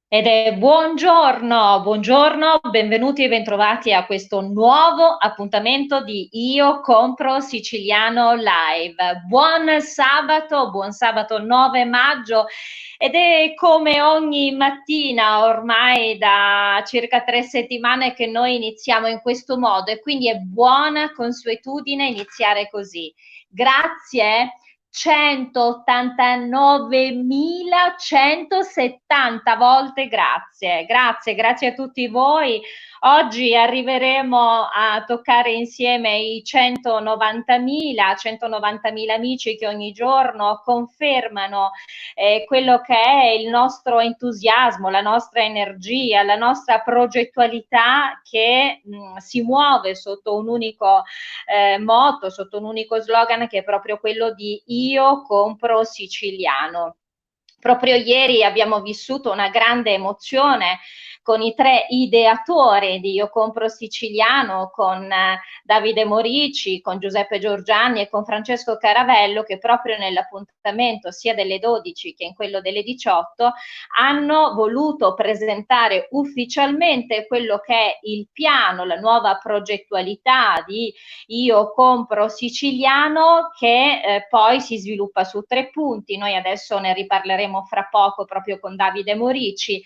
Ed è buongiorno, buongiorno, benvenuti e bentrovati a questo nuovo appuntamento di Io Compro Siciliano Live. Buon sabato 9 maggio ed è come ogni mattina ormai da circa 3 settimane che noi iniziamo in questo modo e quindi è buona consuetudine iniziare così. Grazie 189.170 volte grazie. Grazie, grazie a tutti voi. Oggi arriveremo a toccare insieme i 190.000 amici che ogni giorno confermano quello che è il nostro entusiasmo, la nostra energia, la nostra progettualità che si muove sotto un unico motto, sotto un unico slogan che è proprio quello di Io compro siciliano. Proprio ieri abbiamo vissuto una grande emozione con i tre ideatori di Io compro siciliano, con Davide Morici, con Giuseppe Giorgiani e con Francesco Caravello, che proprio nell'appuntamento sia delle 12 che in quello delle 18 hanno voluto presentare ufficialmente quello che è il piano, la nuova progettualità di Io compro siciliano che poi si sviluppa su 3 punti. Noi adesso ne riparleremo fra poco proprio con Davide Morici.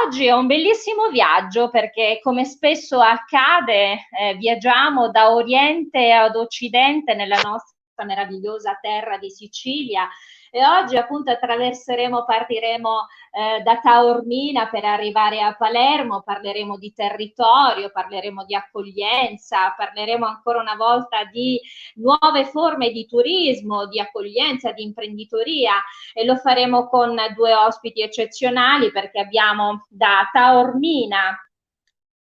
Oggi è un bellissimo viaggio perché come spesso accade viaggiamo da oriente ad occidente nella nostra meravigliosa terra di Sicilia e oggi appunto partiremo da Taormina per arrivare a Palermo, parleremo di territorio, parleremo di accoglienza, parleremo ancora una volta di nuove forme di turismo, di accoglienza, di imprenditoria e lo faremo con due ospiti eccezionali perché abbiamo da Taormina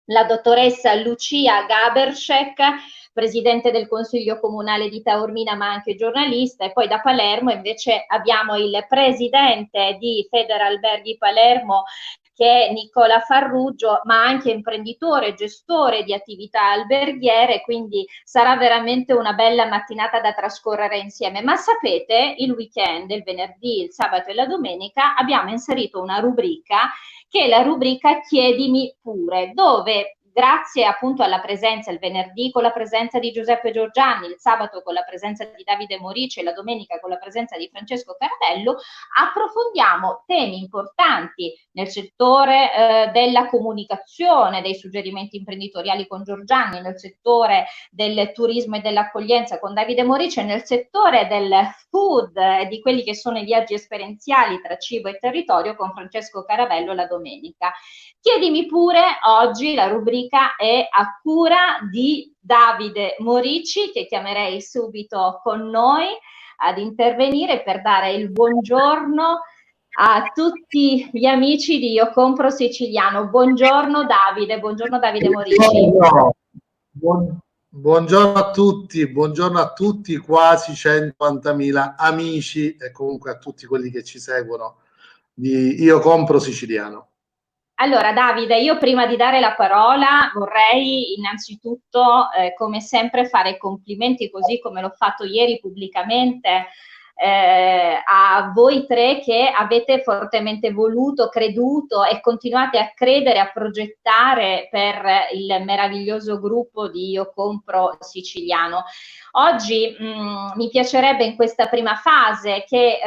la dottoressa Lucia Gabershek, presidente del Consiglio Comunale di Taormina ma anche giornalista, e poi da Palermo invece abbiamo il presidente di Federalberghi Palermo che è Nicola Farruggio, ma anche imprenditore, gestore di attività alberghiere, quindi sarà veramente una bella mattinata da trascorrere insieme. Ma sapete, il weekend, il venerdì, il sabato e la domenica abbiamo inserito una rubrica che è la rubrica Chiedimi pure, dove grazie appunto alla presenza il venerdì con la presenza di Giuseppe Giorgiani, il sabato con la presenza di Davide Morici e la domenica con la presenza di Francesco Caravello, approfondiamo temi importanti nel settore della comunicazione, dei suggerimenti imprenditoriali con Giorgiani, nel settore del turismo e dell'accoglienza con Davide Morici e nel settore del food e di quelli che sono i viaggi esperienziali tra cibo e territorio con Francesco Caravello la domenica. Chiedimi pure, oggi la rubrica è a cura di Davide Morici, che chiamerei subito con noi ad intervenire per dare il buongiorno a tutti gli amici di Io Compro Siciliano. Buongiorno Davide Morici. Buongiorno, buongiorno a tutti, quasi 190.000 amici e comunque a tutti quelli che ci seguono di Io Compro Siciliano. Allora, Davide, io prima di dare la parola vorrei innanzitutto, come sempre, fare complimenti, così come l'ho fatto ieri pubblicamente, a voi tre che avete fortemente voluto, creduto e continuate a credere, a progettare per il meraviglioso gruppo di Io Compro Siciliano. Oggi mi piacerebbe in questa prima fase che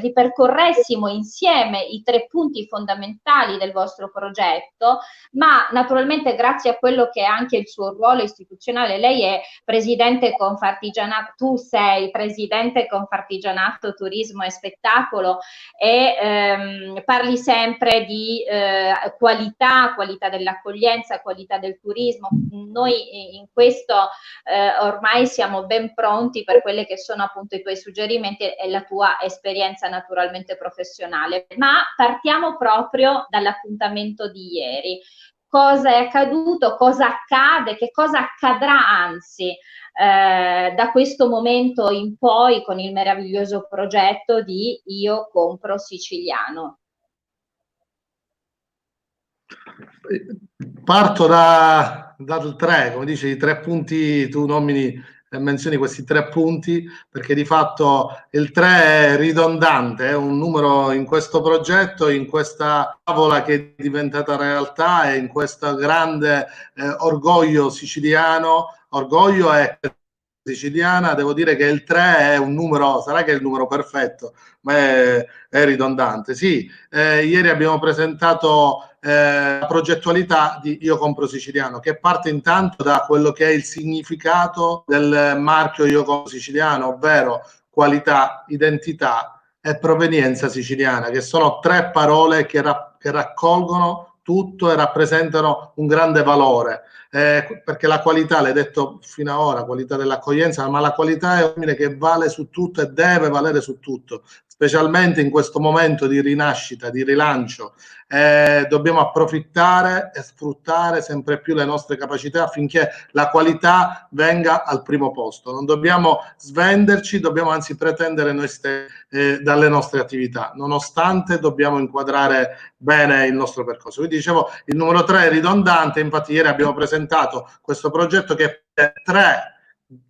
ripercorressimo insieme i 3 punti fondamentali del vostro progetto, ma naturalmente grazie a quello che è anche il suo ruolo istituzionale, lei è presidente Confartigianato, tu sei presidente Confartigianato Turismo e Spettacolo e parli sempre di qualità dell'accoglienza, qualità del turismo. Noi in questo ormai siamo ben pronti per quelli che sono appunto i tuoi suggerimenti e la tua esperienza naturalmente professionale. Ma partiamo proprio dall'appuntamento di ieri. Cosa è accaduto, cosa accade, che cosa accadrà anzi da questo momento in poi con il meraviglioso progetto di Io Compro Siciliano. Parto dal 3, come dice, i 3 punti tu nomini menzioni questi 3 punti, perché di fatto il 3 è ridondante, è un numero in questo progetto, in questa tavola che è diventata realtà e in questo grande orgoglio siciliano. Orgoglio è siciliana, devo dire che il 3 è un numero, sarà che è il numero perfetto, ma è ridondante. Sì, ieri abbiamo presentato la progettualità di Io Compro Siciliano, che parte intanto da quello che è il significato del marchio Io Compro Siciliano, ovvero qualità, identità e provenienza siciliana, che sono 3 parole che raccolgono tutto e rappresentano un grande valore. Perché la qualità, l'hai detto fino ad ora, qualità dell'accoglienza, ma la qualità è un termine che vale su tutto e deve valere su tutto, specialmente in questo momento di rinascita, di rilancio. Dobbiamo approfittare e sfruttare sempre più le nostre capacità affinché la qualità venga al primo posto. Non dobbiamo svenderci, dobbiamo anzi pretendere noi stessi dalle nostre attività, nonostante dobbiamo inquadrare bene il nostro percorso. Quindi dicevo, il numero 3 è ridondante, infatti ieri abbiamo presentato questo progetto che è 3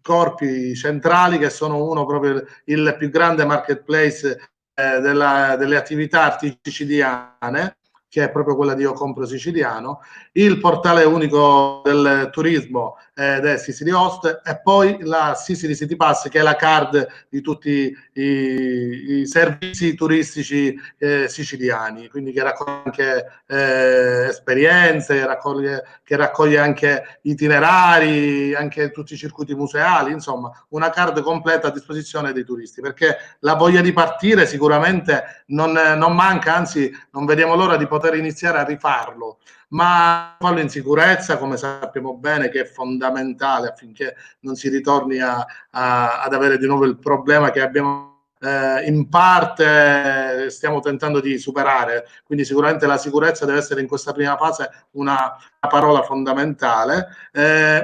corpi centrali, che sono uno proprio il più grande marketplace delle attività artigiane, che è proprio quella di Io Compro Siciliano, il portale unico del turismo del Sicily Host e poi la Sicily City Pass, che è la card di tutti i servizi turistici siciliani, quindi che raccoglie anche esperienze, che raccoglie anche itinerari, anche tutti i circuiti museali, insomma una card completa a disposizione dei turisti, perché la voglia di partire sicuramente non manca, anzi non vediamo l'ora di poter iniziare a rifarlo, ma farlo in sicurezza, come sappiamo bene che è fondamentale affinché non si ritorni ad avere di nuovo il problema che abbiamo in parte stiamo tentando di superare. Quindi sicuramente la sicurezza deve essere in questa prima fase una parola fondamentale,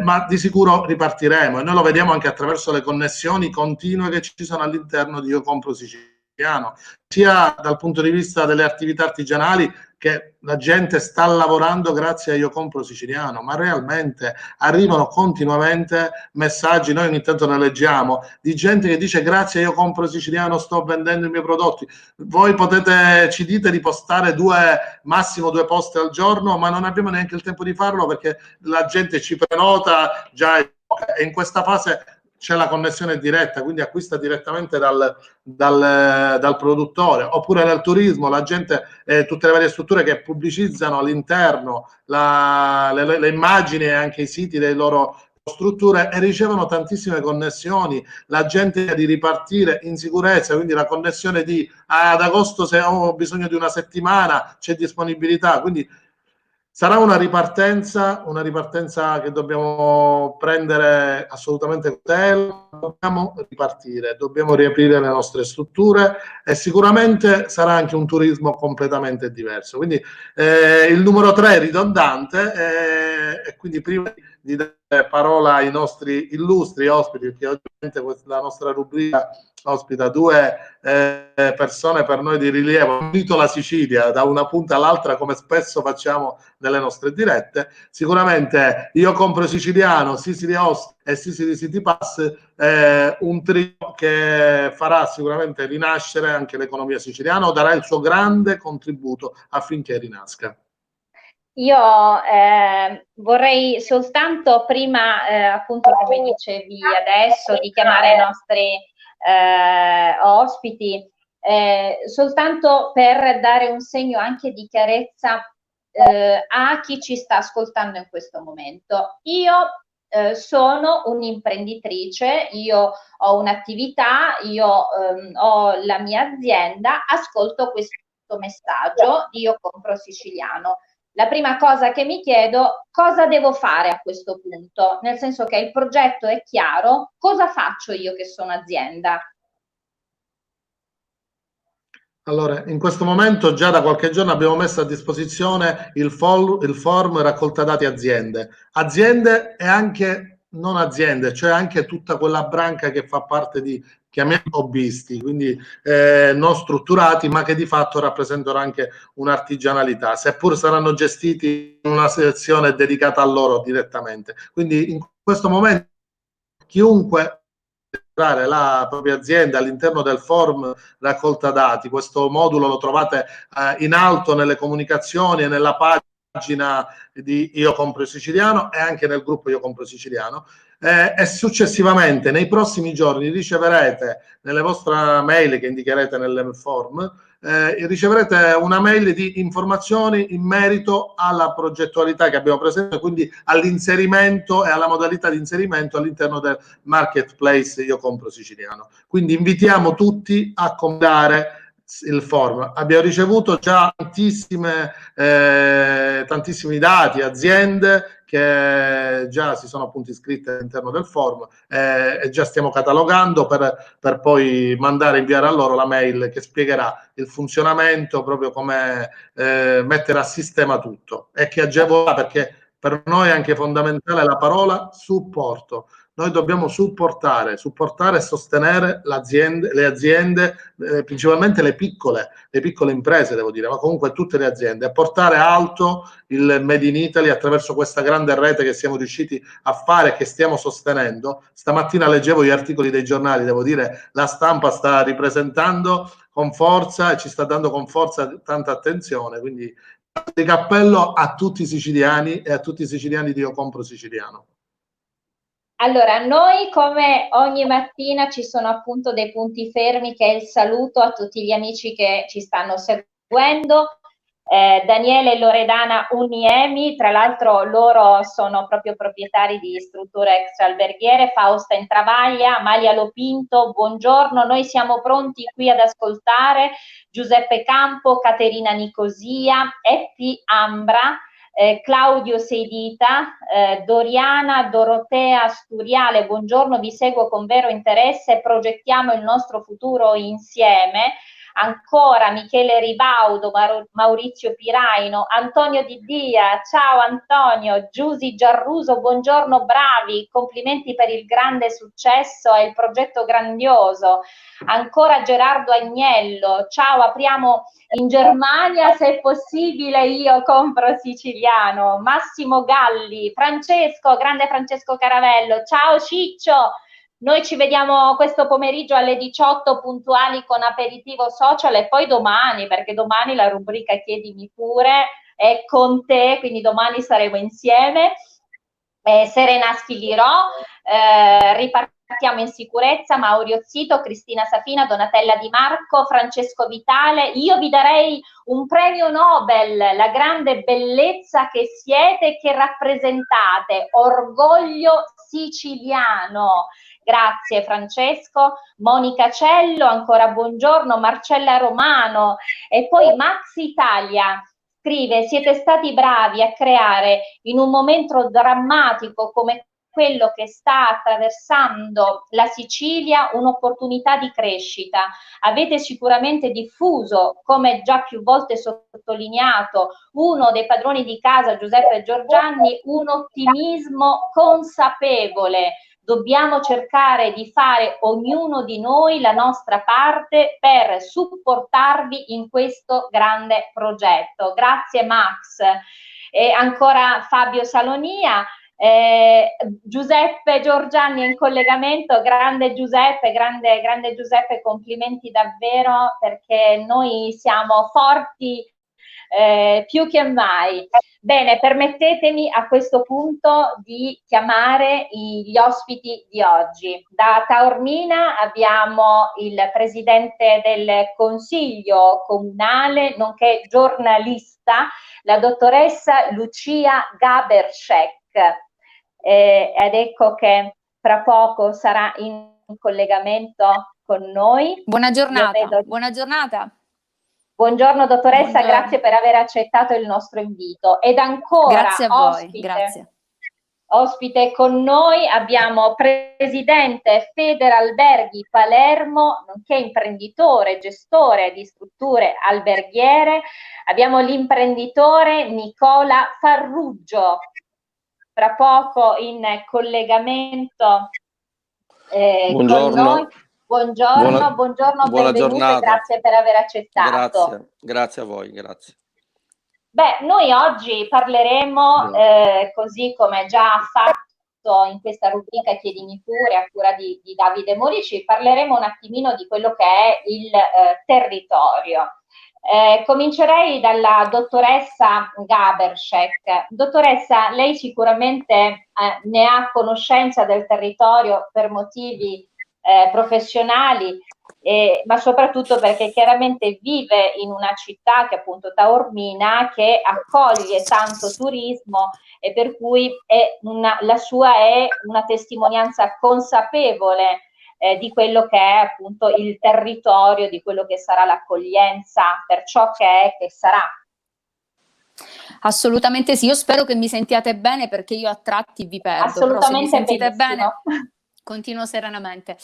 ma di sicuro ripartiremo e noi lo vediamo anche attraverso le connessioni continue che ci sono all'interno di Io Compro Siciliano, sia dal punto di vista delle attività artigianali, che la gente sta lavorando grazie a Io Compro Siciliano, ma realmente arrivano continuamente messaggi, noi ogni tanto ne leggiamo, di gente che dice grazie a Io Compro Siciliano sto vendendo i miei prodotti. Voi ci dite di postare massimo 2 post al giorno, ma non abbiamo neanche il tempo di farlo perché la gente ci prenota già, e in questa fase c'è la connessione diretta, quindi acquista direttamente dal produttore, oppure nel turismo la gente, tutte le varie strutture che pubblicizzano all'interno le immagini e anche i siti dei loro strutture e ricevono tantissime connessioni, la gente di ripartire in sicurezza, quindi la connessione di ad agosto se ho bisogno di una settimana c'è disponibilità, quindi sarà una ripartenza che dobbiamo prendere assolutamente con tempo, dobbiamo ripartire, dobbiamo riaprire le nostre strutture e sicuramente sarà anche un turismo completamente diverso. Quindi il numero 3 è ridondante e quindi prima di dare parola ai nostri illustri ospiti, perché ovviamente la nostra rubrica ospita 2 persone per noi di rilievo, unito la Sicilia da una punta all'altra come spesso facciamo nelle nostre dirette. Sicuramente Io Compro Siciliano, Sicily Host e Sicily City Pass, un trio che farà sicuramente rinascere anche l'economia siciliana o darà il suo grande contributo affinché rinasca. Io vorrei soltanto prima, appunto come dicevi adesso, di chiamare i nostri ospiti, soltanto per dare un segno anche di chiarezza a chi ci sta ascoltando in questo momento. Io sono un'imprenditrice, io ho un'attività, io ho la mia azienda, ascolto questo messaggio di Io Compro Siciliano. La prima cosa che mi chiedo, cosa devo fare a questo punto? Nel senso che il progetto è chiaro, cosa faccio io che sono azienda? Allora, in questo momento già da qualche giorno abbiamo messo a disposizione il form raccolta dati aziende e anche non aziende, cioè anche tutta quella branca che fa parte di, chiamiamoli hobbisti, quindi non strutturati, ma che di fatto rappresentano anche un'artigianalità, seppur saranno gestiti in una sezione dedicata a loro direttamente. Quindi in questo momento chiunque la propria azienda all'interno del form raccolta dati. Questo modulo lo trovate in alto nelle comunicazioni e nella pagina di Io Compro Siciliano e anche nel gruppo Io Compro Siciliano. E successivamente nei prossimi giorni riceverete nelle vostre mail che indicherete nel form, riceverete una mail di informazioni in merito alla progettualità che abbiamo presentato, quindi all'inserimento e alla modalità di inserimento all'interno del marketplace Io Compro Siciliano. Quindi invitiamo tutti a comprare il form. Abbiamo ricevuto già tantissimi dati, aziende che già si sono appunto iscritte all'interno del form e già stiamo catalogando per poi inviare a loro la mail che spiegherà il funzionamento, proprio come mettere a sistema tutto e che agevola, perché per noi è anche fondamentale la parola supporto. Noi dobbiamo supportare e sostenere le aziende, principalmente le piccole imprese, devo dire, ma comunque tutte le aziende, e portare alto il Made in Italy attraverso questa grande rete che siamo riusciti a fare e che stiamo sostenendo. Stamattina leggevo gli articoli dei giornali, devo dire, la stampa sta ripresentando con forza e ci sta dando con forza tanta attenzione, quindi di cappello a tutti i siciliani e a tutti i siciliani di Io Compro Siciliano. Allora, noi come ogni mattina ci sono appunto dei punti fermi, che è il saluto a tutti gli amici che ci stanno seguendo. Daniele e Loredana Uniemi, tra l'altro loro sono proprio proprietari di strutture extraalberghiere, Fausta in Travaglia, Amalia Lopinto, buongiorno, noi siamo pronti qui ad ascoltare Giuseppe Campo, Caterina Nicosia, Eppi Ambra, Claudio Seidita, Doriana Dorotea Sturiale, buongiorno, vi seguo con vero interesse, progettiamo il nostro futuro insieme. Ancora Michele Ribaudo, Maurizio Piraino, Antonio Di Dia, ciao Antonio, Giusy Giarruso, buongiorno, bravi, complimenti per il grande successo e il progetto grandioso. Ancora Gerardo Agnello, ciao, apriamo in Germania se è possibile, Io Compro Siciliano. Massimo Galli, Francesco, grande Francesco Caravello, ciao Ciccio. Noi ci vediamo questo pomeriggio alle 18 puntuali con aperitivo social e poi domani, perché domani la rubrica Chiedimi pure è con te, quindi domani saremo insieme. Serena Schillirò, ripartiamo in sicurezza, Maurizio Zito, Cristina Safina, Donatella Di Marco, Francesco Vitale. Io vi darei un premio Nobel, la grande bellezza che siete e che rappresentate, orgoglio siciliano. Grazie Francesco, Monica Cello, ancora buongiorno, Marcella Romano e poi Max Italia scrive: siete stati bravi a creare in un momento drammatico come quello che sta attraversando la Sicilia un'opportunità di crescita. Avete sicuramente diffuso, come già più volte sottolineato, uno dei padroni di casa, Giuseppe Giorgianni, un ottimismo consapevole. Dobbiamo cercare di fare ognuno di noi la nostra parte per supportarvi in questo grande progetto. Grazie Max. E ancora Fabio Salonia. Giuseppe Giorgianni è in collegamento, grande Giuseppe, grande Giuseppe, complimenti davvero, perché noi siamo forti più che mai. Bene, permettetemi a questo punto di chiamare gli ospiti di oggi. Da Taormina abbiamo il presidente del Consiglio Comunale, nonché giornalista, la dottoressa Lucia Gabershek. Ed ecco che fra poco sarà in collegamento con noi. Buona giornata. Buona giornata. Buongiorno dottoressa, buongiorno. Grazie per aver accettato il nostro invito. Ed ancora grazie a voi, grazie. Ospite con noi abbiamo presidente Federalberghi Palermo, nonché imprenditore, gestore di strutture alberghiere. Abbiamo l'imprenditore Nicola Farruggio, fra poco in collegamento con noi. Buongiorno, buongiorno, buona benvenuto giornata. E grazie per aver accettato. Grazie a voi, grazie. Beh, noi oggi parleremo, così come già ha fatto appunto in questa rubrica Chiedimi pure a cura di Davide Morici parleremo un attimino di quello che è il territorio. Comincerei dalla dottoressa Gabershek. Dottoressa, lei sicuramente ne ha conoscenza del territorio per motivi professionali, ma soprattutto perché chiaramente vive in una città che è appunto Taormina, che accoglie tanto turismo e per cui la sua è una testimonianza consapevole di quello che è appunto il territorio, di quello che sarà l'accoglienza per ciò che è, che sarà. Assolutamente sì, io spero che mi sentiate bene perché io a tratti vi perdo. Assolutamente, però se mi sentite benissimo. bene continuo serenamente.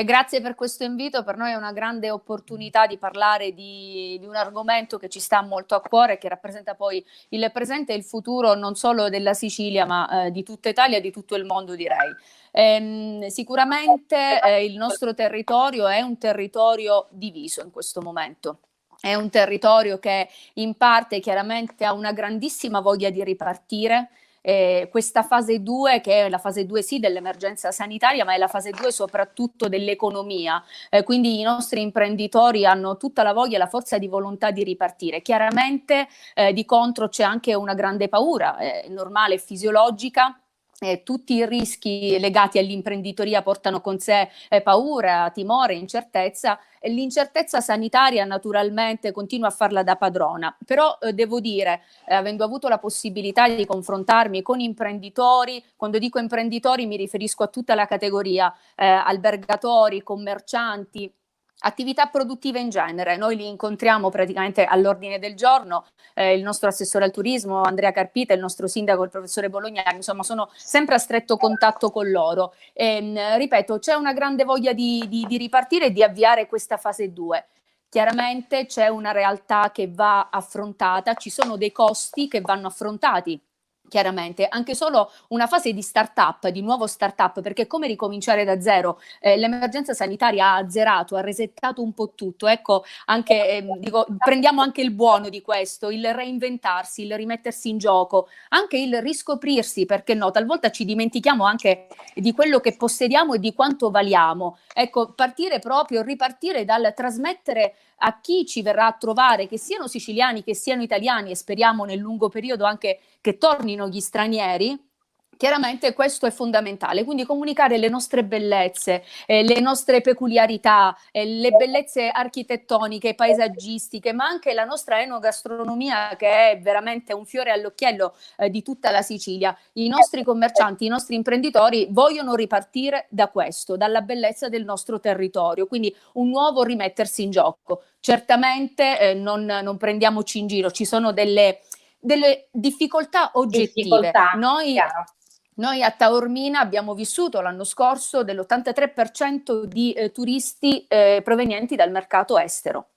Grazie per questo invito, per noi è una grande opportunità di parlare di un argomento che ci sta molto a cuore, che rappresenta poi il presente e il futuro non solo della Sicilia ma di tutta Italia e di tutto il mondo, direi. Sicuramente il nostro territorio è un territorio diviso in questo momento. È un territorio che in parte chiaramente ha una grandissima voglia di ripartire. Questa fase 2, che è la fase 2 sì dell'emergenza sanitaria, ma è la fase 2 soprattutto dell'economia, quindi i nostri imprenditori hanno tutta la voglia e la forza di volontà di ripartire. Chiaramente di contro c'è anche una grande paura, normale e fisiologica. Tutti i rischi legati all'imprenditoria portano con sé paura, timore, incertezza, e l'incertezza sanitaria naturalmente continua a farla da padrona, però devo dire, avendo avuto la possibilità di confrontarmi con imprenditori, quando dico imprenditori mi riferisco a tutta la categoria, albergatori, commercianti, attività produttive in genere, noi li incontriamo praticamente all'ordine del giorno, il nostro assessore al turismo Andrea Carpita, il nostro sindaco il professore Bolognari, insomma sono sempre a stretto contatto con loro. Ripeto, c'è una grande voglia di ripartire e di avviare questa fase 2. Chiaramente c'è una realtà che va affrontata, ci sono dei costi che vanno affrontati. Chiaramente, anche solo una fase di start-up, di nuovo start-up, perché come ricominciare da zero? L'emergenza sanitaria ha azzerato, ha resettato un po' tutto. Ecco, anche, prendiamo anche il buono di questo, il reinventarsi, il rimettersi in gioco, anche il riscoprirsi, perché no? Talvolta ci dimentichiamo anche di quello che possediamo e di quanto valiamo. Ecco, ripartire dal trasmettere a chi ci verrà a trovare, che siano siciliani, che siano italiani, e speriamo nel lungo periodo anche che tornino gli stranieri. Chiaramente questo è fondamentale, quindi comunicare le nostre bellezze, le nostre peculiarità, le bellezze architettoniche, paesaggistiche, ma anche la nostra enogastronomia che è veramente un fiore all'occhiello di tutta la Sicilia. I nostri commercianti, i nostri imprenditori vogliono ripartire da questo, dalla bellezza del nostro territorio, quindi un nuovo rimettersi in gioco. Certamente non prendiamoci in giro, ci sono delle difficoltà oggettive. Noi a Taormina abbiamo vissuto l'anno scorso dell'83% di turisti provenienti dal mercato estero.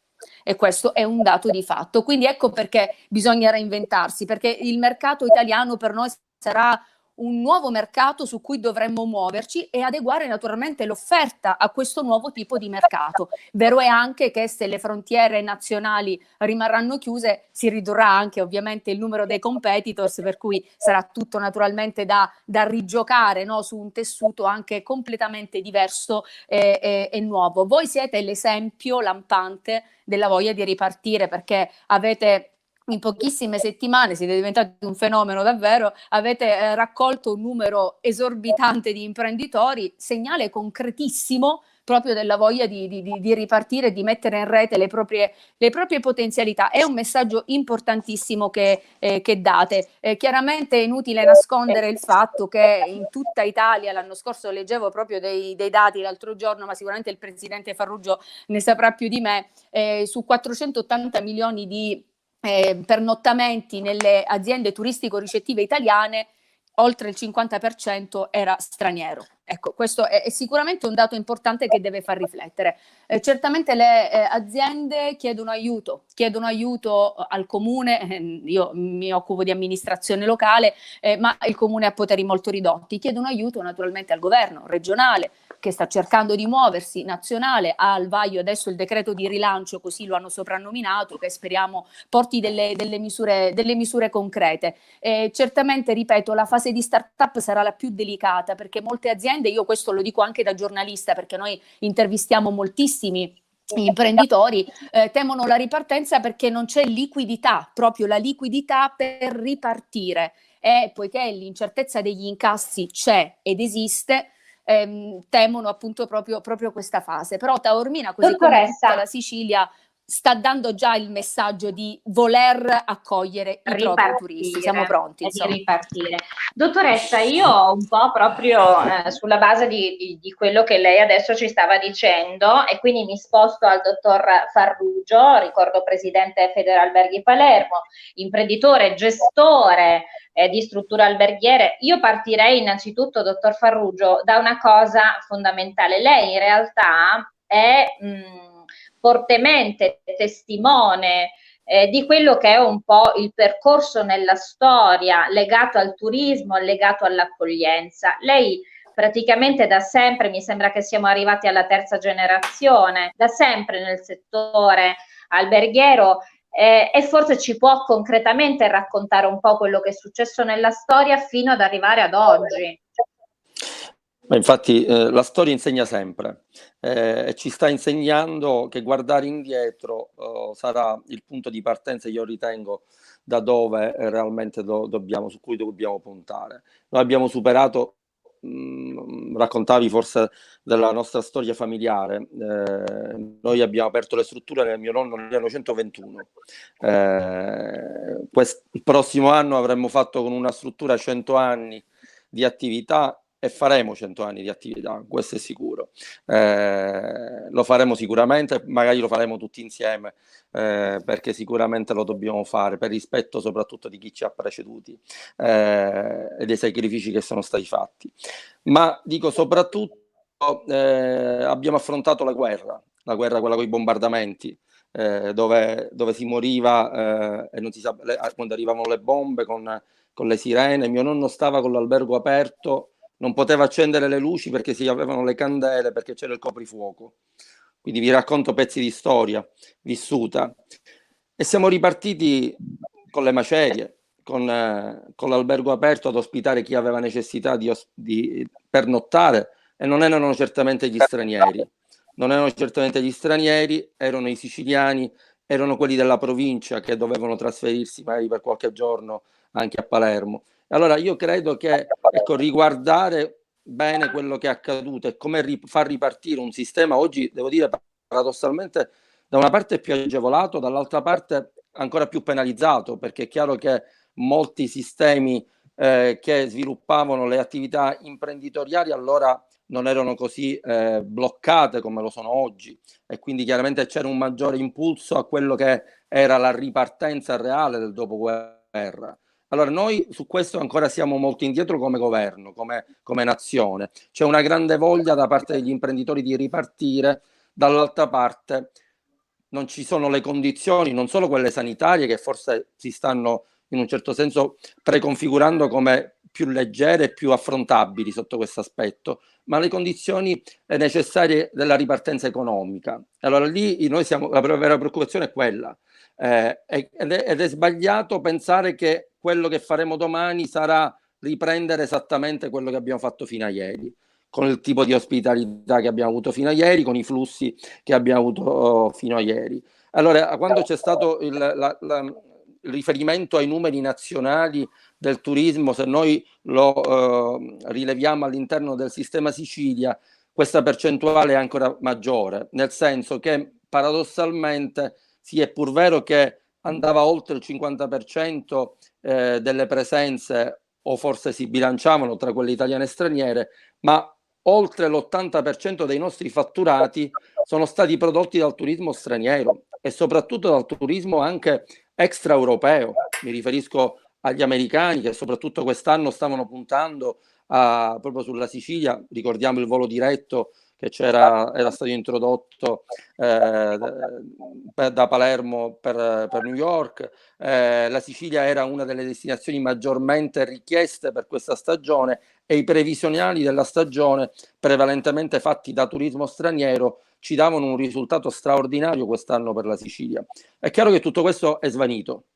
E questo è un dato di fatto. Quindi ecco perché bisogna reinventarsi, perché il mercato italiano per noi sarà un nuovo mercato su cui dovremmo muoverci e adeguare naturalmente l'offerta a questo nuovo tipo di mercato. Vero è anche che se le frontiere nazionali rimarranno chiuse si ridurrà anche ovviamente il numero dei competitors, per cui sarà tutto naturalmente da rigiocare, no? Su un tessuto anche completamente diverso e nuovo. Voi siete l'esempio lampante della voglia di ripartire, perché avete in pochissime settimane, siete diventati un fenomeno davvero, avete raccolto un numero esorbitante di imprenditori, segnale concretissimo proprio della voglia di ripartire, di mettere in rete le proprie potenzialità. È un messaggio importantissimo che date. Chiaramente è inutile nascondere il fatto che in tutta Italia, l'anno scorso leggevo proprio dei dati l'altro giorno, ma sicuramente il presidente Farrugio ne saprà più di me, su 480 milioni di pernottamenti nelle aziende turistico-ricettive italiane, oltre il 50% era straniero. Ecco, questo è sicuramente un dato importante che deve far riflettere. Certamente le aziende chiedono aiuto al comune, io mi occupo di amministrazione locale, ma il comune ha poteri molto ridotti, chiedono aiuto naturalmente al governo regionale, che sta cercando di muoversi, nazionale, ha al vaglio adesso il decreto di rilancio, così lo hanno soprannominato, che speriamo porti delle misure concrete. Certamente, ripeto, la fase di startup sarà la più delicata, perché molte aziende, io questo lo dico anche da giornalista, perché noi intervistiamo moltissimi imprenditori, temono la ripartenza perché non c'è liquidità, proprio la liquidità per ripartire, e poiché l'incertezza degli incassi c'è ed esiste, temono appunto proprio questa fase. Però Taormina, così come tutta la Sicilia, sta dando già il messaggio di voler accogliere i propri turisti. Siamo pronti, insomma. Di ripartire. Dottoressa, io un po' proprio sulla base di quello che lei adesso ci stava dicendo, e quindi mi sposto al dottor Farrugio, ricordo presidente Federalberghi Palermo, imprenditore, gestore di strutture alberghiere. Io partirei innanzitutto, dottor Farrugio, da una cosa fondamentale. Lei in realtà è fortemente testimone di quello che è un po' il percorso nella storia legato al turismo, legato all'accoglienza. Lei praticamente da sempre, mi sembra che siamo arrivati alla terza generazione, da sempre nel settore alberghiero, e forse ci può concretamente raccontare un po' quello che è successo nella storia fino ad arrivare ad oggi. Ma infatti la storia insegna sempre, e ci sta insegnando che guardare indietro sarà il punto di partenza, io ritengo, da dove realmente su cui dobbiamo puntare. Noi abbiamo superato, raccontavi forse della nostra storia familiare, noi abbiamo aperto le strutture nel mio nonno nel 1921, il prossimo anno avremmo fatto con una struttura 100 anni di attività, e faremo 100 anni di attività, questo è sicuro. Lo faremo sicuramente, magari lo faremo tutti insieme, perché sicuramente lo dobbiamo fare, per rispetto soprattutto di chi ci ha preceduti e dei sacrifici che sono stati fatti. Ma dico soprattutto abbiamo affrontato la guerra quella con i bombardamenti, dove si moriva e non si sa, quando arrivavano le bombe con le sirene. Mio nonno stava con l'albergo aperto, non poteva accendere le luci perché si avevano le candele, perché c'era il coprifuoco. Quindi vi racconto pezzi di storia vissuta. E siamo ripartiti con le macerie, con l'albergo aperto ad ospitare chi aveva necessità di pernottare, e non erano certamente gli stranieri. Non erano certamente gli stranieri, erano i siciliani, erano quelli della provincia che dovevano trasferirsi magari per qualche giorno anche a Palermo. Allora io credo che, ecco, riguardare bene quello che è accaduto e come far ripartire un sistema oggi, devo dire, paradossalmente, da una parte più agevolato, dall'altra parte ancora più penalizzato, perché è chiaro che molti sistemi che sviluppavano le attività imprenditoriali allora non erano così bloccate come lo sono oggi, e quindi chiaramente c'era un maggiore impulso a quello che era la ripartenza reale del dopoguerra. Allora noi su questo ancora siamo molto indietro come governo, come nazione. C'è una grande voglia da parte degli imprenditori di ripartire, dall'altra parte non ci sono le condizioni, non solo quelle sanitarie, che forse si stanno in un certo senso preconfigurando come più leggere e più affrontabili sotto questo aspetto, ma le condizioni necessarie della ripartenza economica. Allora lì la vera preoccupazione è quella, ed è sbagliato pensare che quello che faremo domani sarà riprendere esattamente quello che abbiamo fatto fino a ieri, con il tipo di ospitalità che abbiamo avuto fino a ieri, con i flussi che abbiamo avuto fino a ieri. Allora, quando c'è stato il riferimento ai numeri nazionali del turismo, se noi lo rileviamo all'interno del sistema Sicilia, questa percentuale è ancora maggiore, nel senso che paradossalmente sì, è pur vero che andava oltre il 50% delle presenze, o forse si bilanciavano tra quelle italiane e straniere, ma oltre l'80% dei nostri fatturati sono stati prodotti dal turismo straniero, e soprattutto dal turismo anche extraeuropeo. Mi riferisco agli americani, che soprattutto quest'anno stavano puntando proprio sulla Sicilia. Ricordiamo il volo diretto che era stato introdotto da Palermo per New York. La Sicilia era una delle destinazioni maggiormente richieste per questa stagione e i previsionali della stagione, prevalentemente fatti da turismo straniero, ci davano un risultato straordinario quest'anno per la Sicilia. È chiaro che tutto questo è svanito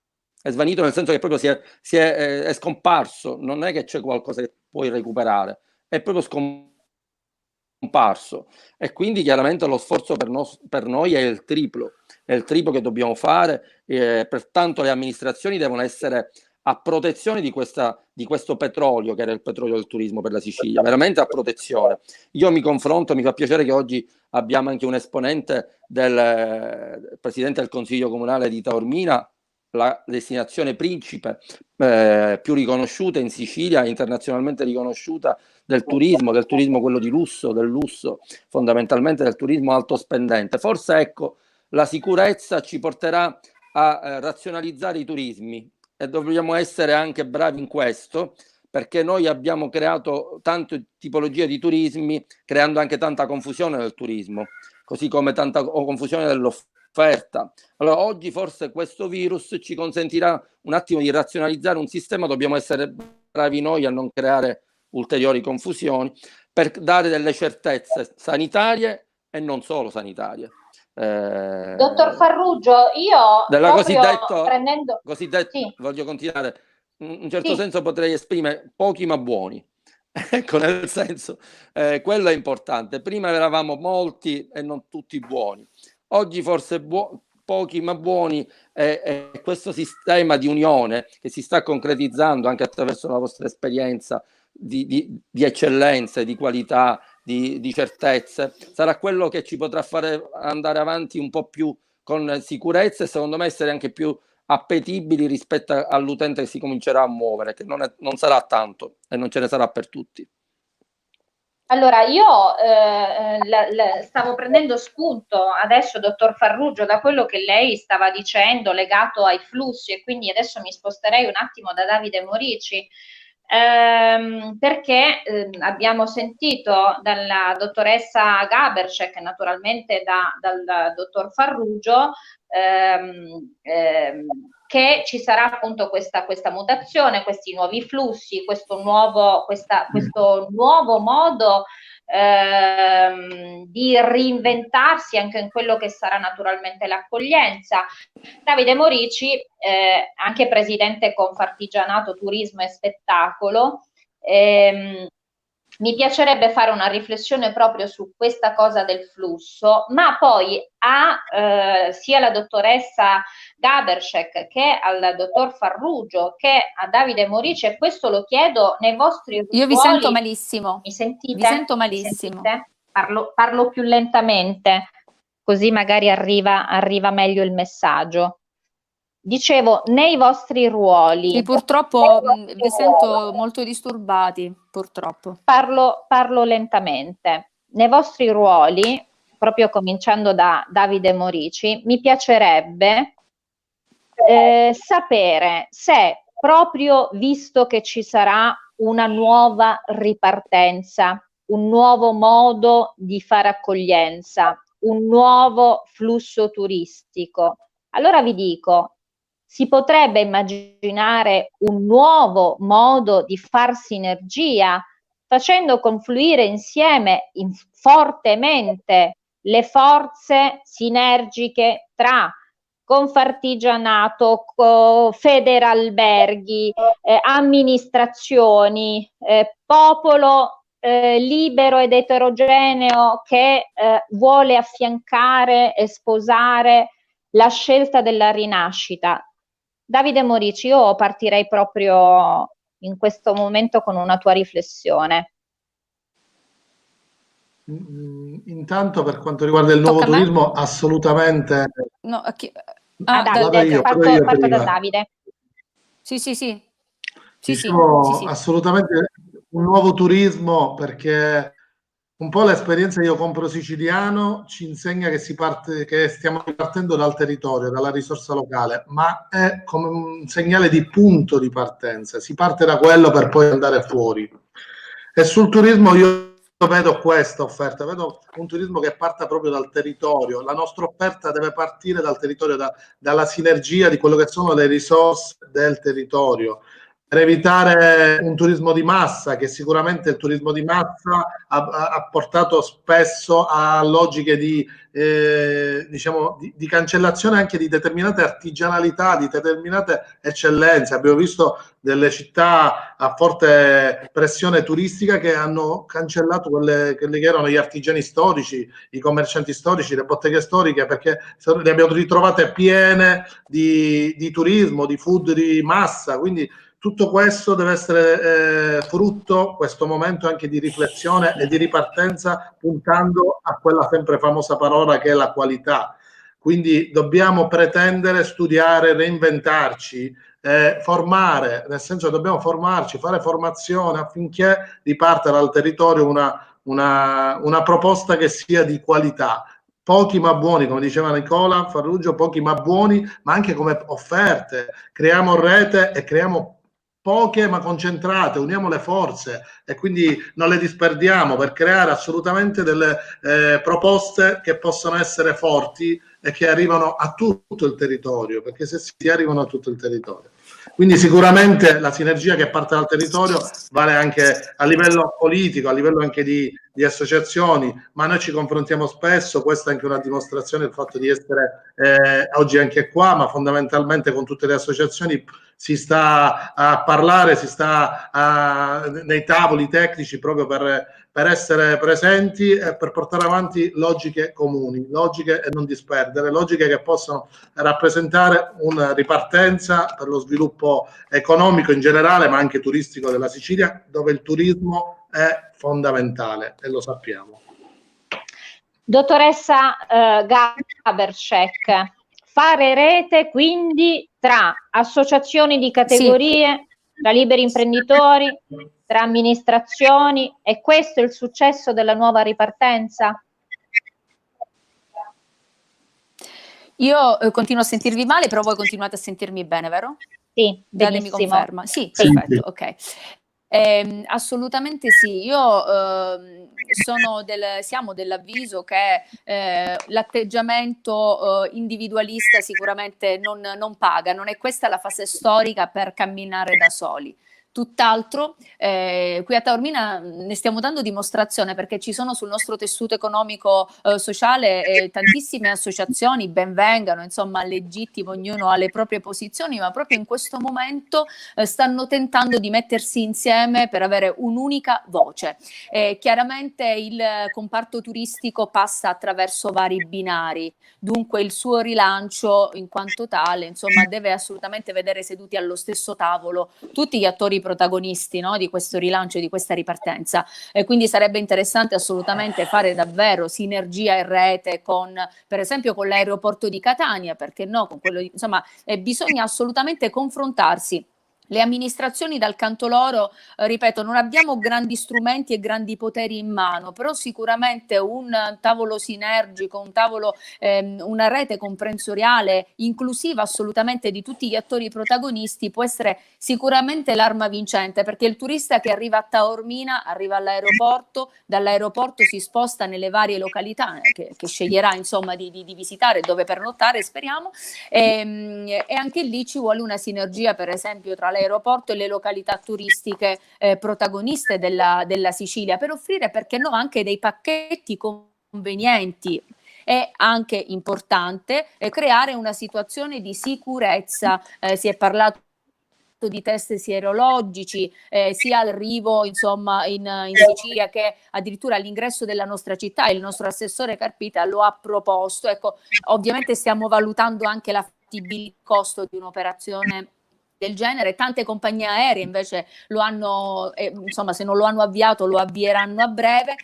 nel senso che proprio è scomparso, non è che c'è qualcosa che puoi recuperare, è proprio scomparso, e quindi chiaramente lo sforzo per noi è il triplo che dobbiamo fare, pertanto le amministrazioni devono essere a protezione di questo petrolio, che era il petrolio del turismo per la Sicilia, veramente a protezione. Io mi confronto, mi fa piacere che oggi abbiamo anche un esponente del presidente del Consiglio Comunale di Taormina, la destinazione principe più riconosciuta in Sicilia, internazionalmente riconosciuta del turismo quello di lusso, del lusso, fondamentalmente del turismo alto spendente. Forse ecco, la sicurezza ci porterà a razionalizzare i turismi, e dobbiamo essere anche bravi in questo, perché noi abbiamo creato tante tipologie di turismi, creando anche tanta confusione nel turismo, così come tanta confusione nell'offerta. Allora oggi forse questo virus ci consentirà un attimo di razionalizzare un sistema, dobbiamo essere bravi noi a non creare ulteriori confusioni, per dare delle certezze sanitarie e non solo sanitarie. Dottor Farrugio, io della prendendo... sì. Voglio continuare, in un certo senso potrei esprimere pochi ma buoni. Ecco, nel senso, quello è importante. Prima eravamo molti e non tutti buoni, oggi forse pochi ma buoni, e questo sistema di unione che si sta concretizzando anche attraverso la vostra esperienza di eccellenze, di qualità, di certezze, sarà quello che ci potrà fare andare avanti un po' più con sicurezza, e secondo me essere anche più appetibili rispetto all'utente che si comincerà a muovere, che non sarà tanto e non ce ne sarà per tutti. Allora, io stavo prendendo spunto adesso, dottor Farrugio, da quello che lei stava dicendo legato ai flussi, e quindi adesso mi sposterei un attimo da Davide Morici, perché abbiamo sentito dalla dottoressa Gaberczek, naturalmente dal dottor Farrugio, che ci sarà appunto questa mutazione, questi nuovi flussi, questo nuovo modo di reinventarsi anche in quello che sarà naturalmente l'accoglienza. Davide Morici, anche presidente Confartigianato Turismo e Spettacolo, mi piacerebbe fare una riflessione proprio su questa cosa del flusso, ma poi sia alla dottoressa Gaberczek che al dottor Farrugio che a Davide Morici, e questo lo chiedo nei vostri ruoli. Io vi sento malissimo. Mi sentite? Vi sento malissimo. Mi sentite? Parlo più lentamente, così magari arriva meglio il messaggio. Dicevo, nei vostri ruoli... Sì, purtroppo vi sento molto disturbati, purtroppo. Parlo lentamente. Nei vostri ruoli, proprio cominciando da Davide Morici, mi piacerebbe sapere se, proprio visto che ci sarà una nuova ripartenza, un nuovo modo di fare accoglienza, un nuovo flusso turistico, allora vi dico, si potrebbe immaginare un nuovo modo di far sinergia, facendo confluire insieme fortemente le forze sinergiche tra Confartigianato, Federalberghi, amministrazioni, popolo libero ed eterogeneo che vuole affiancare e sposare la scelta della rinascita. Davide Morici, io partirei proprio in questo momento con una tua riflessione. Intanto, per quanto riguarda il nuovo turismo, assolutamente. No, parto da Davide. Sì. Dicevo, assolutamente un nuovo turismo, perché un po' l'esperienza Io Compro Siciliano ci insegna che stiamo ripartendo dal territorio, dalla risorsa locale, ma è come un segnale di punto di partenza. Si parte da quello per poi andare fuori. E sul turismo io vedo questa offerta, vedo un turismo che parta proprio dal territorio. La nostra offerta deve partire dal territorio, dalla sinergia di quello che sono le risorse del territorio, per evitare un turismo di massa, che sicuramente il turismo di massa ha portato spesso a logiche diciamo, di cancellazione anche di determinate artigianalità, di determinate eccellenze. Abbiamo visto delle città a forte pressione turistica che hanno cancellato quelli che erano gli artigiani storici, i commercianti storici, le botteghe storiche, perché le abbiamo ritrovate piene di turismo, di food di massa. Quindi tutto questo deve essere frutto, questo momento anche di riflessione e di ripartenza, puntando a quella sempre famosa parola che è la qualità. Quindi dobbiamo pretendere, studiare, reinventarci, formare, nel senso che dobbiamo formarci, fare formazione affinché riparta dal territorio una proposta che sia di qualità. Pochi ma buoni, come diceva Nicola Farrugio, pochi ma buoni, ma anche come offerte. Creiamo rete e creiamo poche ma concentrate, uniamo le forze e quindi non le disperdiamo per creare assolutamente delle proposte che possano essere forti e che arrivano a tutto il territorio, perché se si arrivano a tutto il territorio. Quindi sicuramente la sinergia che parte dal territorio vale anche a livello politico, a livello anche di associazioni, ma noi ci confrontiamo spesso, questa è anche una dimostrazione del fatto di essere oggi anche qua, ma fondamentalmente con tutte le associazioni si sta a parlare, si sta nei tavoli tecnici proprio per essere presenti e per portare avanti logiche comuni, logiche e non disperdere, logiche che possono rappresentare una ripartenza per lo sviluppo economico in generale, ma anche turistico della Sicilia, dove il turismo è fondamentale e lo sappiamo. Dottoressa Gabercek, fare rete quindi tra associazioni di categorie, tra liberi imprenditori, tra amministrazioni, e questo è il successo della nuova ripartenza? Io continuo a sentirvi male, però voi continuate a sentirmi bene, vero? Sì, datemi benissimo. conferma. Sì, perfetto, ok. Assolutamente sì, io siamo dell'avviso che l'atteggiamento individualista sicuramente non paga, non è questa la fase storica per camminare da soli. Tutt'altro, qui a Taormina ne stiamo dando dimostrazione, perché ci sono sul nostro tessuto economico sociale tantissime associazioni, ben vengano, insomma, legittimo, ognuno ha le proprie posizioni, ma proprio in questo momento stanno tentando di mettersi insieme per avere un'unica voce. Chiaramente il comparto turistico passa attraverso vari binari, dunque il suo rilancio in quanto tale, insomma, deve assolutamente vedere seduti allo stesso tavolo tutti gli attori protagonisti, no, di questo rilancio e di questa ripartenza. Quindi sarebbe interessante assolutamente fare davvero sinergia e rete con, per esempio, con l'aeroporto di Catania, perché no, con quello di, insomma, bisogna assolutamente confrontarsi. Le amministrazioni dal canto loro, ripeto, non abbiamo grandi strumenti e grandi poteri in mano, però sicuramente un tavolo sinergico, un tavolo, una rete comprensoriale inclusiva assolutamente di tutti gli attori protagonisti può essere sicuramente l'arma vincente, perché il turista che arriva a Taormina arriva all'aeroporto, dall'aeroporto si sposta nelle varie località che sceglierà, insomma, di visitare, dove pernottare, speriamo, e anche lì ci vuole una sinergia, per esempio, tra l'aeroporto e le località turistiche protagoniste della Sicilia, per offrire, perché no, anche dei pacchetti convenienti. È anche importante creare una situazione di sicurezza, si è parlato di test sierologici sia all'arrivo, insomma, in Sicilia, che addirittura all'ingresso della nostra città. Il nostro assessore Carpita lo ha proposto. Ecco, ovviamente stiamo valutando anche la fattibilità, il costo di un'operazione del genere. Tante compagnie aeree invece lo hanno, insomma, se non lo hanno avviato lo avvieranno a breve,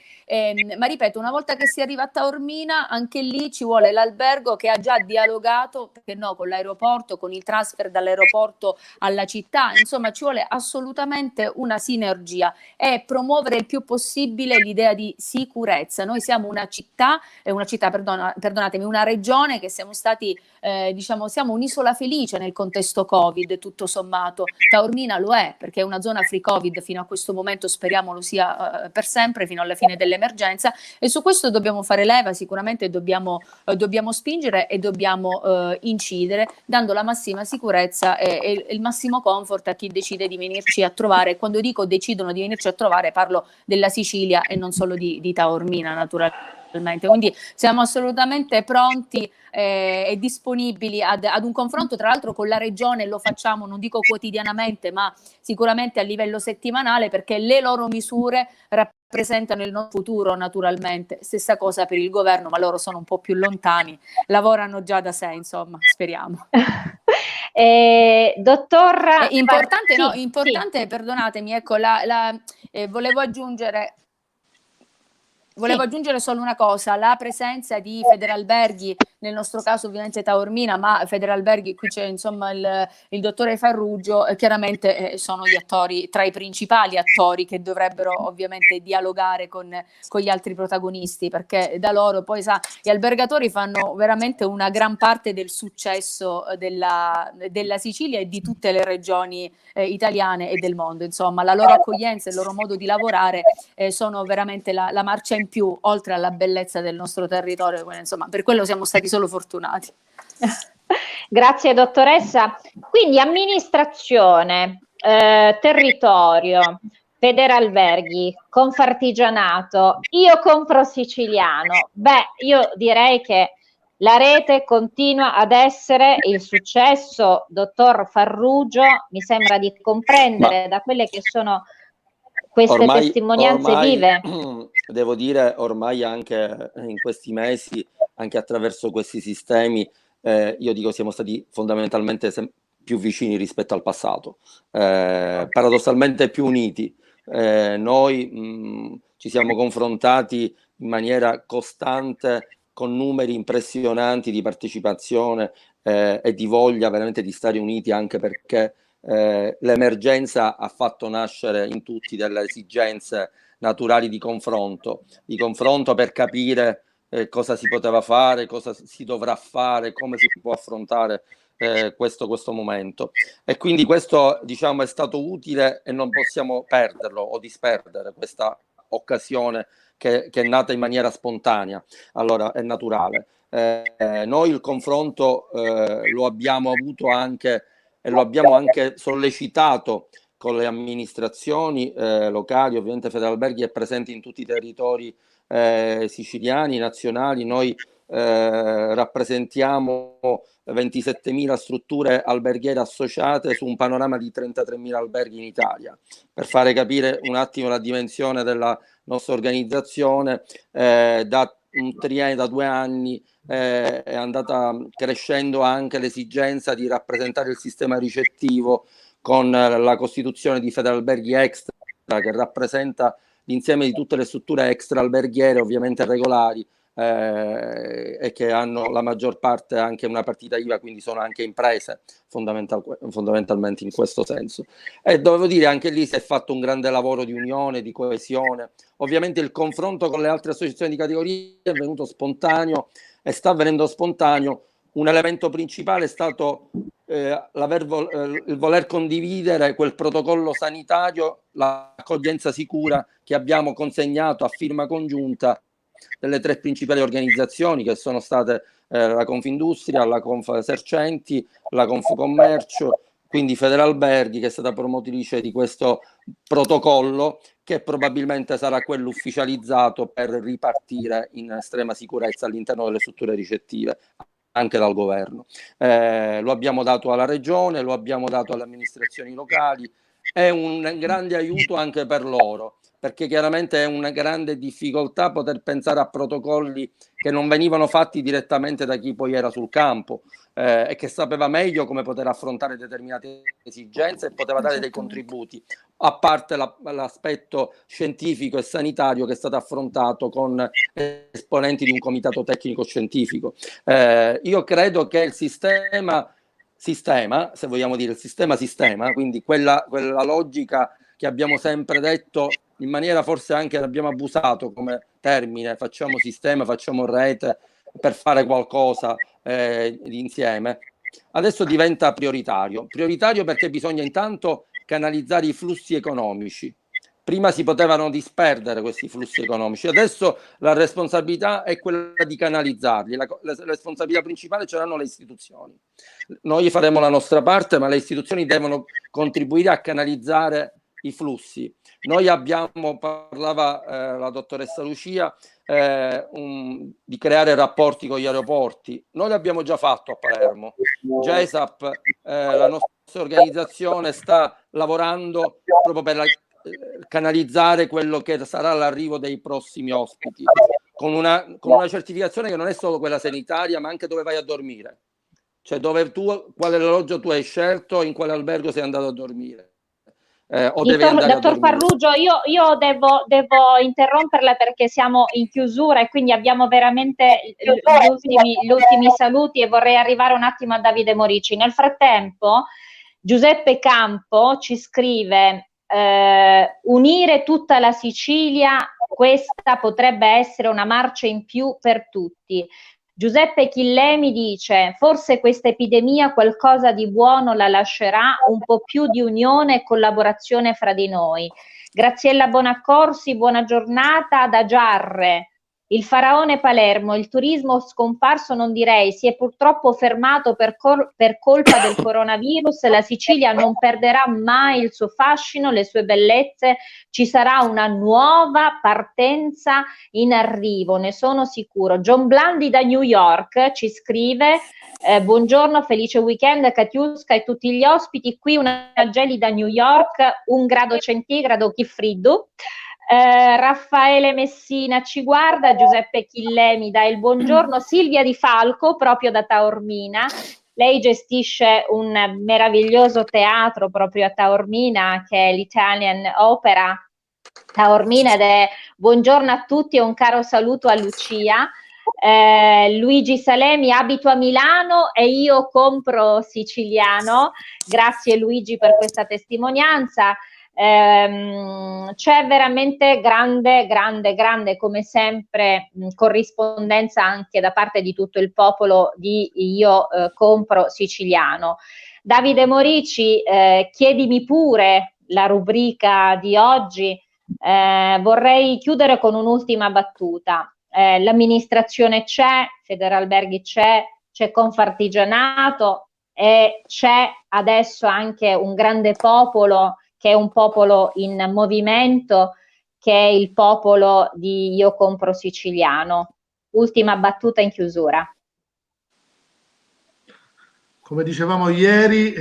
ma ripeto, una volta che si arriva a Taormina, anche lì ci vuole l'albergo che ha già dialogato, perché no, con l'aeroporto, con il transfer dall'aeroporto alla città, insomma ci vuole assolutamente una sinergia e promuovere il più possibile l'idea di sicurezza. Noi siamo una città, perdonatemi, una regione che siamo stati, diciamo, siamo un'isola felice nel contesto Covid, tutto tutto sommato Taormina lo è, perché è una zona free Covid fino a questo momento, speriamo lo sia per sempre, fino alla fine dell'emergenza, e su questo dobbiamo fare leva, sicuramente dobbiamo spingere e dobbiamo incidere, dando la massima sicurezza e il massimo comfort a chi decide di venirci a trovare. Quando dico decidono di venirci a trovare, parlo della Sicilia e non solo di Taormina, naturalmente. Quindi siamo assolutamente pronti e disponibili ad un confronto, tra l'altro con la regione. Lo facciamo, non dico quotidianamente, ma sicuramente a livello settimanale, perché le loro misure rappresentano il nostro futuro, naturalmente. Stessa cosa per il governo, ma loro sono un po' più lontani, lavorano già da sé, insomma, speriamo. Dottor importante, sì, no, importante, sì. Perdonatemi, ecco, volevo aggiungere solo una cosa: la presenza di Federalberghi, nel nostro caso ovviamente Taormina, ma Federalberghi, qui c'è insomma il dottore Farrugio, chiaramente sono gli attori, tra i principali attori che dovrebbero ovviamente dialogare con gli altri protagonisti, perché da loro poi gli albergatori fanno veramente una gran parte del successo della Sicilia e di tutte le regioni italiane e del mondo. Insomma, la loro accoglienza e il loro modo di lavorare sono veramente la marcia in più, oltre alla bellezza del nostro territorio. Quindi, insomma, per quello siamo stati solo fortunati. Grazie dottoressa. Quindi amministrazione, territorio, Federalberghi, Confartigianato, io compro siciliano. Beh, io direi che la rete continua ad essere il successo, dottor Farrugio, mi sembra di comprendere da quelle che sono queste testimonianze vive. Devo dire, ormai anche in questi mesi, anche attraverso questi sistemi, io dico siamo stati fondamentalmente più vicini rispetto al passato, paradossalmente più uniti. Noi ci siamo confrontati in maniera costante con numeri impressionanti di partecipazione e di voglia veramente di stare uniti, anche perché l'emergenza ha fatto nascere in tutti delle esigenze naturali di confronto per capire cosa si poteva fare, cosa si dovrà fare, come si può affrontare questo momento. E quindi questo, diciamo, è stato utile e non possiamo perderlo o disperdere questa occasione che è nata in maniera spontanea. Allora, è naturale. Noi il confronto lo abbiamo avuto anche e lo abbiamo anche sollecitato con le amministrazioni locali. Ovviamente Federalberghi è presente in tutti i territori siciliani, nazionali. Noi rappresentiamo 27.000 strutture alberghiere associate su un panorama di 33.000 alberghi in Italia. Per fare capire un attimo la dimensione della nostra organizzazione, da 2 anni è andata crescendo anche l'esigenza di rappresentare il sistema ricettivo con la costituzione di Federalberghi Extra, che rappresenta l'insieme di tutte le strutture extra alberghiere, ovviamente regolari, e che hanno la maggior parte anche una partita IVA, quindi sono anche imprese fondamentalmente in questo senso. E devo dire, anche lì si è fatto un grande lavoro di unione, di coesione. Ovviamente il confronto con le altre associazioni di categoria è venuto spontaneo e sta avvenendo spontaneo. Un elemento principale è stato il voler condividere quel protocollo sanitario, l'accoglienza sicura, che abbiamo consegnato a firma congiunta delle 3 principali organizzazioni, che sono state la Confindustria, la Confesercenti, la Confcommercio, quindi Federalberghi, che è stata promotrice di questo protocollo, che probabilmente sarà quello ufficializzato per ripartire in estrema sicurezza all'interno delle strutture ricettive, anche dal governo. Lo abbiamo dato alla regione, lo abbiamo dato alle amministrazioni locali. È un grande aiuto anche per loro, perché chiaramente è una grande difficoltà poter pensare a protocolli che non venivano fatti direttamente da chi poi era sul campo e che sapeva meglio come poter affrontare determinate esigenze e poteva dare dei contributi, a parte l'aspetto scientifico e sanitario che è stato affrontato con esponenti di un comitato tecnico scientifico. Io credo che il sistema, se vogliamo dire il sistema, quindi quella logica che abbiamo sempre detto, in maniera forse anche abbiamo abusato come termine, facciamo sistema, facciamo rete per fare qualcosa insieme. adesso diventa prioritario perché bisogna intanto canalizzare i flussi economici. Prima si potevano disperdere questi flussi economici, adesso la responsabilità è quella di canalizzarli, la responsabilità principale ce l'hanno le istituzioni. Noi faremo la nostra parte, ma le istituzioni devono contribuire a canalizzare i flussi. Noi abbiamo, parlava la dottoressa Lucia, di creare rapporti con gli aeroporti. Noi l'abbiamo già fatto a Palermo. GESAP, la nostra organizzazione, sta lavorando proprio per canalizzare quello che sarà l'arrivo dei prossimi ospiti, con una certificazione che non è solo quella sanitaria, ma anche dove vai a dormire, cioè quale alloggio tu hai scelto, in quale albergo sei andato a dormire. Dottor Farrugio, io devo interromperla perché siamo in chiusura e quindi abbiamo veramente gli ultimi saluti e vorrei arrivare un attimo a Davide Morici. Nel frattempo Giuseppe Campo ci scrive: unire tutta la Sicilia, questa potrebbe essere una marcia in più per tutti. Giuseppe Chillemi dice: forse questa epidemia qualcosa di buono la lascerà, un po' più di unione e collaborazione fra di noi. Graziella Bonaccorsi, buona giornata da Giarre. Il faraone Palermo, il turismo scomparso non direi, si è purtroppo fermato per colpa del coronavirus, la Sicilia non perderà mai il suo fascino, le sue bellezze, ci sarà una nuova partenza in arrivo, ne sono sicuro. John Blandi da New York ci scrive: buongiorno, felice weekend Katiuska e tutti gli ospiti, qui una gelida New York, 1 grado centigrado, chi friddu. Raffaele Messina ci guarda, Giuseppe Chillemi dà il buongiorno, Silvia Di Falco proprio da Taormina, lei gestisce un meraviglioso teatro proprio a Taormina che è l'Italian Opera Taormina, ed è buongiorno a tutti e un caro saluto a Lucia. Luigi Salemi, abito a Milano e io compro siciliano, grazie Luigi per questa testimonianza. C'è veramente grande come sempre corrispondenza anche da parte di tutto il popolo di Io compro siciliano. Davide Morici, chiedimi pure la rubrica di oggi. Vorrei chiudere con un'ultima battuta. L'amministrazione c'è, Federalberghi c'è Confartigianato e c'è adesso anche un grande popolo che è un popolo in movimento, che è il popolo di Io compro siciliano. Ultima battuta in chiusura. Come dicevamo ieri,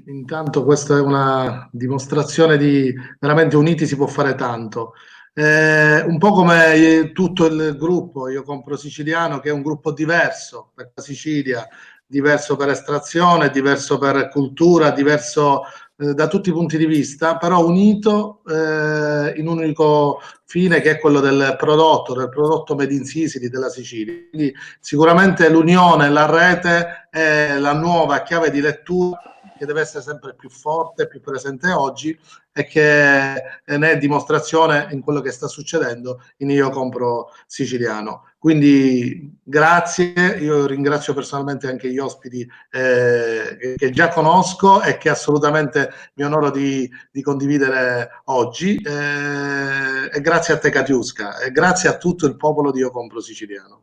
intanto questa è una dimostrazione di veramente uniti si può fare tanto. Un po' come tutto il gruppo Io compro siciliano, che è un gruppo diverso per la Sicilia, diverso per estrazione, diverso per cultura, diverso da tutti i punti di vista, però unito in un unico fine, che è quello del prodotto Made in Sicily della Sicilia. Quindi sicuramente l'unione, la rete è la nuova chiave di lettura che deve essere sempre più forte, più presente oggi, e che ne è dimostrazione in quello che sta succedendo in Io compro siciliano. Quindi grazie, io ringrazio personalmente anche gli ospiti che già conosco e che assolutamente mi onoro di condividere oggi, e grazie a te Katiuska e grazie a tutto il popolo di Io compro siciliano.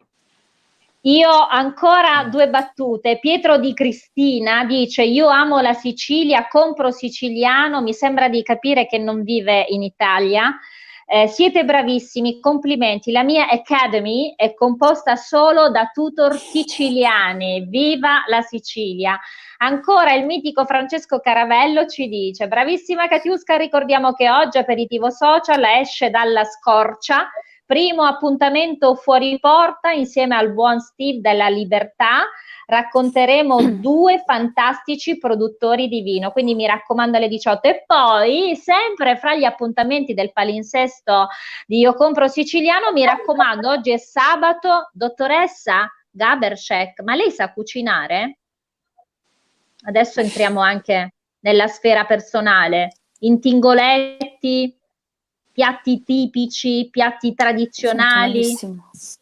Io ancora 2 battute. Pietro Di Cristina dice: io amo la Sicilia, compro siciliano, mi sembra di capire che non vive in Italia. Siete bravissimi, complimenti. La mia Academy è composta solo da tutor siciliani. Viva la Sicilia! Ancora il mitico Francesco Caravello ci dice: bravissima Katiuska, ricordiamo che oggi Aperitivo Social esce dalla Scorcia. Primo appuntamento fuori porta insieme al buon Steve della Libertà. Racconteremo 2 fantastici produttori di vino, quindi mi raccomando alle 18. E poi, sempre fra gli appuntamenti del palinsesto di Io compro siciliano, mi raccomando, oggi è sabato, dottoressa Gabershek, ma lei sa cucinare? Adesso entriamo anche nella sfera personale. Intingoletti, piatti tipici, piatti tradizionali.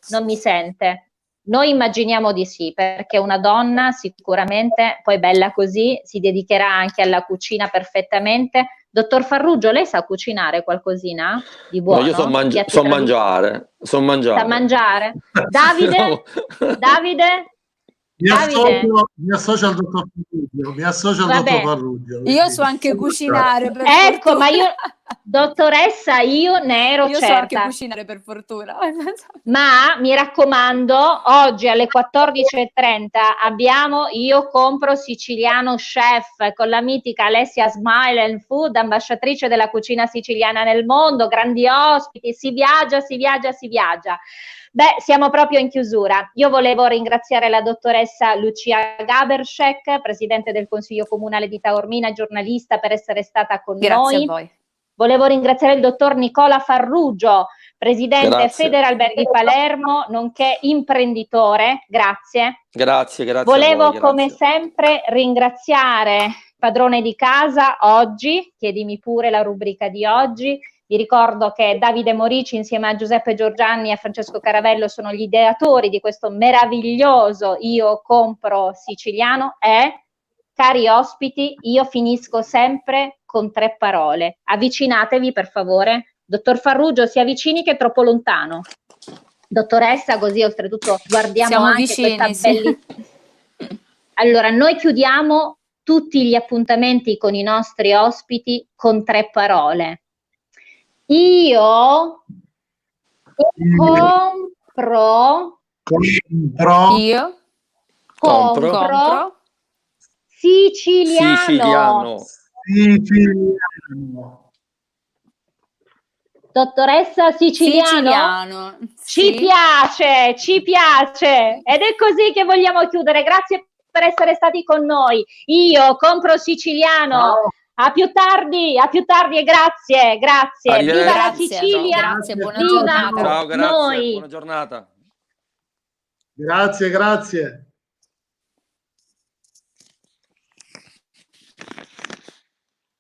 Non mi sente. Noi immaginiamo di sì, perché una donna sicuramente, poi bella così, si dedicherà anche alla cucina perfettamente. Dottor Farrugio, lei sa cucinare qualcosina di No, io buono? Piatti so mangiare, so Sa mangiare. mangiare? Davide? Davide? Davide? Mi associo al dottor Farrugio, mi associo al dottor Vabbè. Farrugio. Io so anche cucinare, per Ecco, fortuna. ma io, dottoressa, io ne ero Io so anche certa. cucinare, per fortuna. Ma mi raccomando, oggi alle 14:30 abbiamo Io compro siciliano chef con la mitica Alessia Smile and Food, ambasciatrice della cucina siciliana nel mondo, grandi ospiti, si viaggia, si viaggia, si viaggia. Beh, siamo proprio in chiusura. Io volevo ringraziare la dottoressa Lucia Gabershek, presidente del Consiglio Comunale di Taormina, giornalista, per essere stata con Grazie noi. a voi. Volevo ringraziare il dottor Nicola Farrugio, presidente Grazie. Federalberghi Palermo, nonché imprenditore. Grazie. Grazie a Volevo, voi, come grazie. sempre, ringraziare padrone di casa oggi, chiedimi pure la rubrica di oggi. Vi ricordo che Davide Morici insieme a Giuseppe Giorgianni e Francesco Caravello sono gli ideatori di questo meraviglioso Io compro siciliano e, cari ospiti, io finisco sempre con 3 parole. Avvicinatevi per favore. Dottor Farrugio, si avvicini che è troppo lontano. Dottoressa, così oltretutto guardiamo Siamo anche vicini, questa sì. bellissima. Allora, noi chiudiamo tutti gli appuntamenti con i nostri ospiti con 3 parole. Io compro Io Compro siciliano. Dottoressa, siciliano? Ci sì. piace, ci piace. Ed è così che vogliamo chiudere. Grazie per essere stati con noi. Io compro siciliano. Ciao. A più tardi e grazie, grazie. Arrivederci. Viva la Grazie, Sicilia. grazie, buona Viva giornata. Ciao, grazie, noi. buona giornata. Grazie, grazie.